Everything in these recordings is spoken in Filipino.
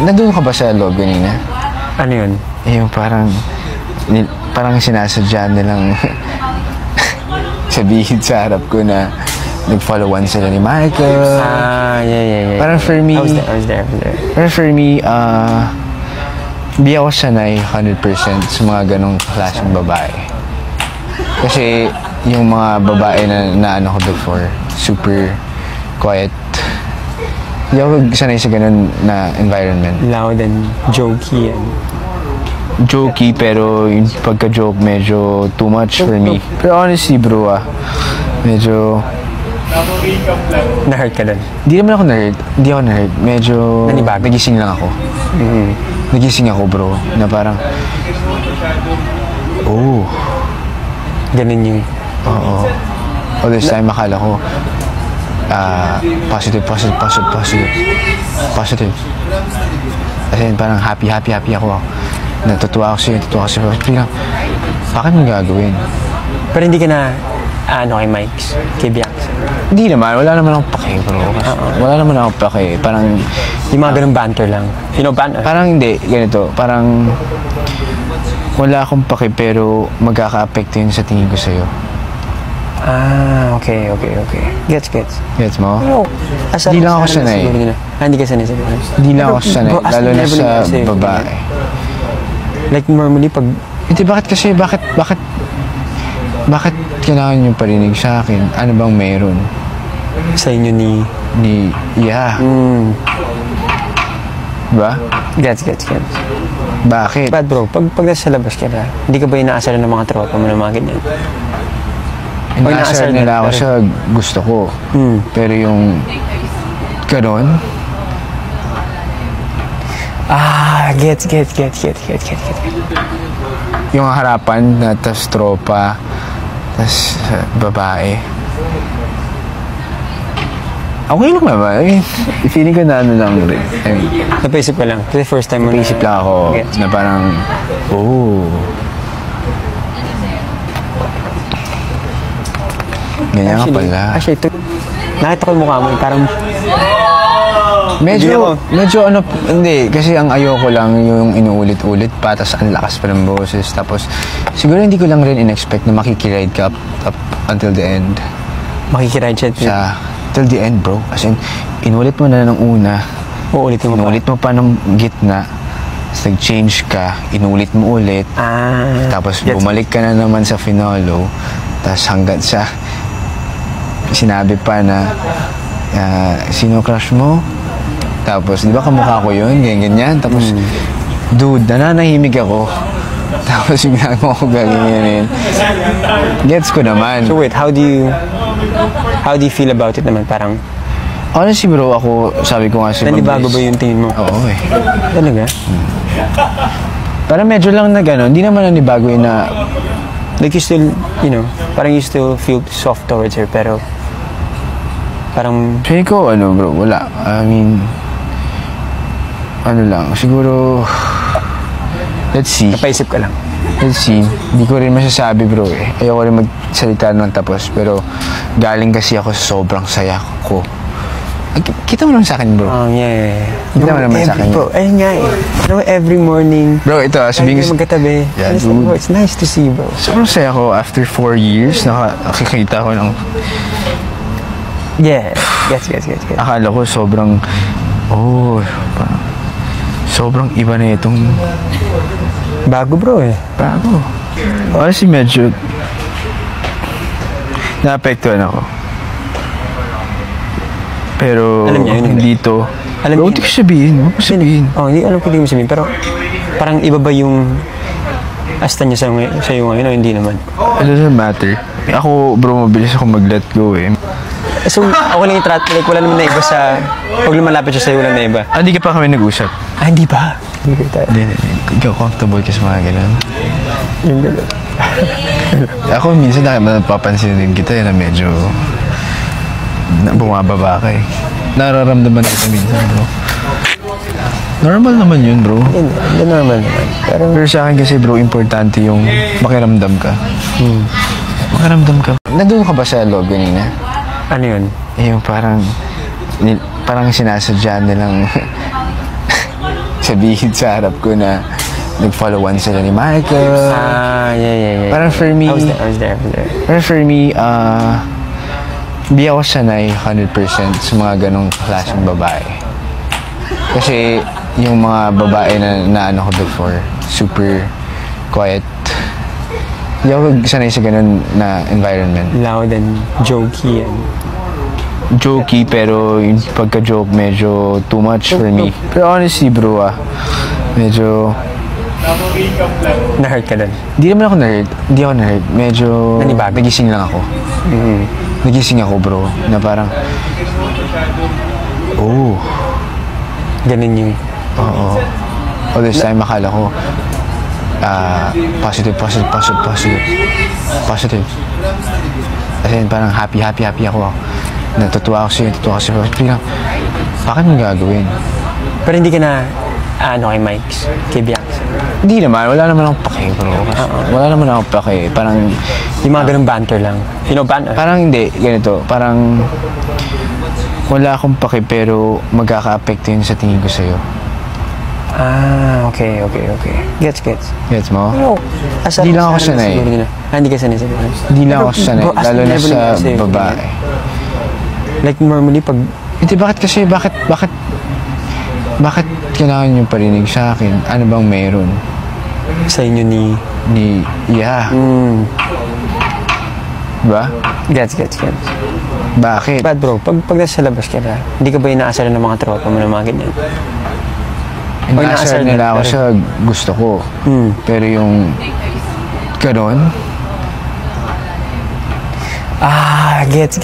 Nandun ka ba sa loob kanina? Ano yun? Yung parang sinasadya nilang sabihin sa harap ko na nag-follow-on sila ni Michael. Yeah. Parang for me, I was there. parang for me, hindi ako sanay 100% sa mga ganong klaseng babae. Kasi yung mga babae na ano ko before, super quiet. Hindi ako sanay sa ganon na environment. Loud and jokey and... Jokey, pero yung pagka-joke medyo too much for me. Pero honestly bro, medyo... Na-hurt ka dun? Hindi naman ako na-hurt. Hindi ako na-hurt. Medyo... Nanibago? Nagising lang ako. Nagising ako bro, na parang... Oh. Ganun yung... Oo. All this time, akala ko, positive. Kasi parang happy ako. Natutuwa ako sa'yo. Bilang, bakit mo gagawin? Pero hindi ka na, kay Mike, kay Bianca? Hindi naman. Wala naman akong pake, bro. Wala naman akong pake. Parang... Yung mga ganung banter lang. You know, banter? Parang hindi. Ganito. Parang... Wala akong pake, pero magkaka-apekto yun sa tingin ko sa'yo. Okay. Gets. Gets mo? No. Hindi lang ako sanay. Hindi ka sanay sa ganun? Hindi lang ako sanay. Lalo na sa babae. Like normally pag... Hindi, bakit kailangan yung parinig sa akin? Ano bang meron? Sa inyo ni... Yeah. Diba? Gets. Bakit? Bad bro, pag nasa labas ka na, hindi ka ba inaasaran ng mga tropa mo na mga ganyan? Inaasar nila ako sa gusto ko. Pero yung... Ganon? Gets. Yung harapan na tas tropa, tas babae. Okay lang naman. I mean, feeling ko na ano lang rin. I mean, napaisip ka lang. Kasi first time mo napaisip lang ako na parang, ganyan ka pala. Actually, nakita ko yung mukha mo, parang... Medyo hindi. Kasi ang ayoko lang yung inuulit-ulit pa, tas ang lakas pa ng boses. Tapos, siguro hindi ko lang rin in-expect na makikiride ka up until the end. Makikiride siya? Till the end, bro. As in, inulit mo na ng una. Inulit mo pa ng gitna. Tapos nag-change ka, inulit mo ulit. Tapos bumalik ka na naman sa finalo. Tapos hanggang sa sinabi pa na sino crush mo? Tapos, di ba kamukha ko yun? Ganyan. Tapos, dude, nananahimik ako. Tapos, yung ginagawa ko ganyan. Gets ko naman. So wait, how do you feel about it naman? Parang... Honestly bro, ako, sabi ko nga si nanibago ba yung tingin mo? Oo eh. Talaga? Parang medyo lang na gano'n. Hindi naman nanibago yun na... Like you still, parang you still feel soft towards her, pero... Parang... Sabi ko, bro, wala. I mean... Ano lang, siguro... Let's see. Napaisip ka lang. Let's see. Hindi ko rin masasabi bro eh. Ayoko rin magsalita ng tapos. Pero galing kasi ako sa sobrang saya ko. Kita mo naman sa akin bro. Yeah. Kita mo naman sa akin. Bro, ayun nga eh. Every morning. Bro, ito. Sabihin ko. Magkatabi. Yeah, bro, it's nice to see bro. Sobrang saya ko after 4 years. Nakakita ko ng... Yeah. Gets. Akala ko sobrang... sobrang iba na itong... Bago bro eh. Bago. Kasi medyo... Naapektuhan ako. Pero alam niya, hindi to... Alam bro, hindi ko sabihin. Hindi alam ko hindi mo sabihin. Pero parang iba ba yung asta niya sa'yo ngayon o hindi naman? It doesn't matter. Ako bro, mabilis ako mag-let go eh. So, ako lang yung like, wala naman na iba sa... Pag lumalapit siya sa'yo, wala na iba. Hindi ka pa kami nag-usap. Hindi ba? Hindi. Ikaw comfortable ka sa mga ganun? Yung ganun. Ako minsan napapansin din kita na medyo... bumababa ka eh. Nararamdaman kita minsan bro. Normal naman yun bro. Hindi normal naman. Pero sa akin kasi bro, importante yung makiramdam ka. Makiramdam ka. Nandun ka ba sa loob kanina? Ano yun? Yung parang sinasadya nilang sabihin sa harap ko na nag-followan sila ni Michael. Yeah. Parang for me, I was there. parang for me, hindi ako sanay 100% sa mga ganong klaseng babae. Kasi yung mga babae na ano ko before, super quiet. Hindi ako sanay sa ganon na environment. Loud and jokey and... Jokey, pero yung pagka-joke medyo too much for me. Pero honestly bro, medyo... Na-hurt ka dun? Hindi naman ako na-hurt. Hindi ako na-hurt. Medyo... Nanibago? Nagising lang ako. Nagising ako bro, na parang... Oh. Ganun yung... Oo. All this time, akala ko, positive. As in, parang happy ako. Natutuwa ako sa'yo. Biglang, bakit mo gagawin? Pero hindi ka na, kay Mike's, kay Bianca. Hindi naman, wala naman akong pake, bro. Wala naman akong pake. Parang, yung mga ganun banter lang. Banter? Parang hindi, ganito. Parang, wala akong pake, pero magkaka-apekto yun sa tingin ko sa'yo. Okay. Gets. Gets mo? No. Hindi lang ako sanay. Hindi ka sanay sa ganun? Hindi lang ako sanay, Bro, lalo na level sa kasi, babae. Like normally, pag... Hindi, bakit kailangan yung parinig sa akin? Ano bang meron? Sa inyo ni... Yeah. Diba? Gets. Bakit? But bro, pag nasa labas ka na, hindi ka ba inaasar ng mga tropa mo na mga ganyan? Inaasar nila ako sa gusto ko. Pero yung ganon, Gets.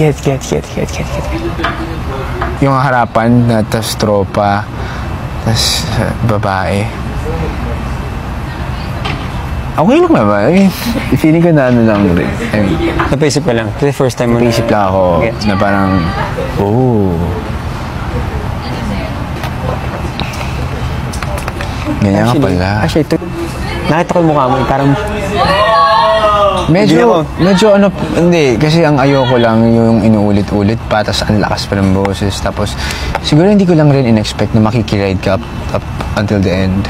yung harapan na tas tropa, tas babae. Okay lang naman. I mean, feeling ko na ano lang rin. I mean, Napaisip ka lang. Kasi first time mo naisip lang ako Gets. na parang, ganyan ka pala. Actually, nakita ko yung mukha mo. Parang... Medyo ano, hindi. Kasi ang ayoko lang yung inuulit-ulit pa, tas ang lakas pa ng boses. Tapos, siguro hindi ko lang rin in-expect na makikiride ka up until the end.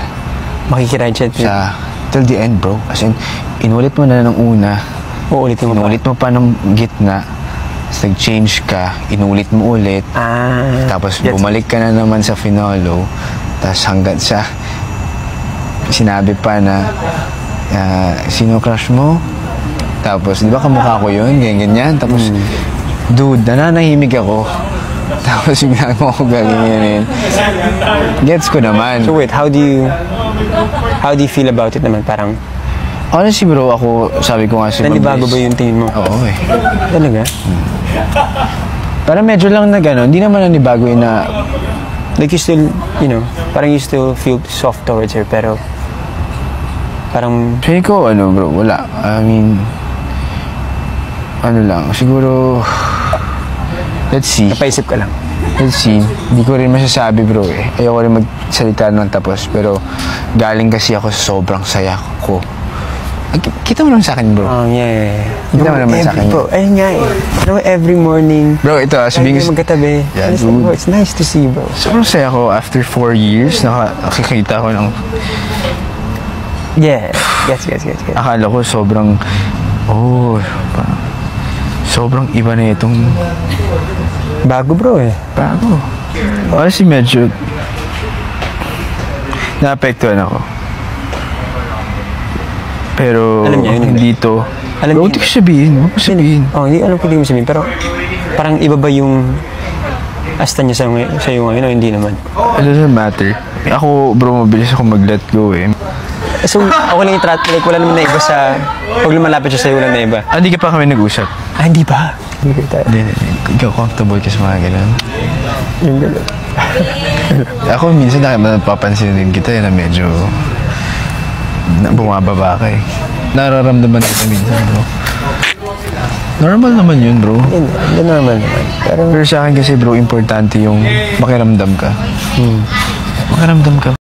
Makikiride siya. Till the end, bro. As in, inulit mo na ng una. Uulitin mo Inulit mo pa ng gitna. Tapos nag-change ka, inulit mo ulit. Tapos bumalik ka na naman sa finalo. Tapos hanggang sa sinabi pa na sino crush mo? Tapos, di ba kamukha ko yun? Ganyan. Tapos, dude, nananahimik ako. Tapos, yung mo ako gaganyanin. Gets ko naman. So wait, how do you feel about it naman? Parang... Honestly bro, ako, sabi ko nga si Nanibago ba yung tingin mo? Oo eh. Talaga? Parang medyo lang na gano'n. Hindi naman nanibago yun na... Like you still, parang you still feel soft towards her, pero... Parang... Sabi ko, bro, wala. I mean... Ano lang, siguro... Let's see. Napaisip ka lang. Let's see. Hindi ko rin masasabi bro eh. Ayoko rin magsalita ng tapos. Pero galing kasi ako sa sobrang saya ko. Kita mo naman sa akin bro. Yeah. Kita mo naman sa akin. Bro, ayun nga eh. Every morning. Bro, ito sabihin ko. Magkatabi. Yeah, dude. Bro, it's nice to see bro. Sobrang saya ko after 4 years. Nakakita ko ng... Yeah. Gets. Akala ko sobrang... sobrang iba na itong... Bago bro eh. Bago. Honestly, medyo... Naapektuhan ako. Pero alam niya, hindi to... Alam hindi ko sabihin. Huwag ko sabihin. Hindi alam ko hindi mo sabihin. Pero parang iba ba yung asta niya sa'yo ngayon o hindi naman? It doesn't matter. Ako, bro, mabilis ako mag-let go eh. So, ako lang like, wala naman na iba sa... Pag lumalapit siya sa'yo, wala na iba. Hindi ka pa kami nag-usap. Hindi ba? Hindi. Ikaw comfortable ka sa mga ganun. Yung gano'n. Ako minsan napapansin din kita na medyo bumababa ka eh. Nararamdaman kita minsan bro. Normal naman yun bro. Hindi normal naman. Pero sa akin kasi bro, importante yung makiramdam ka. Makiramdam ka.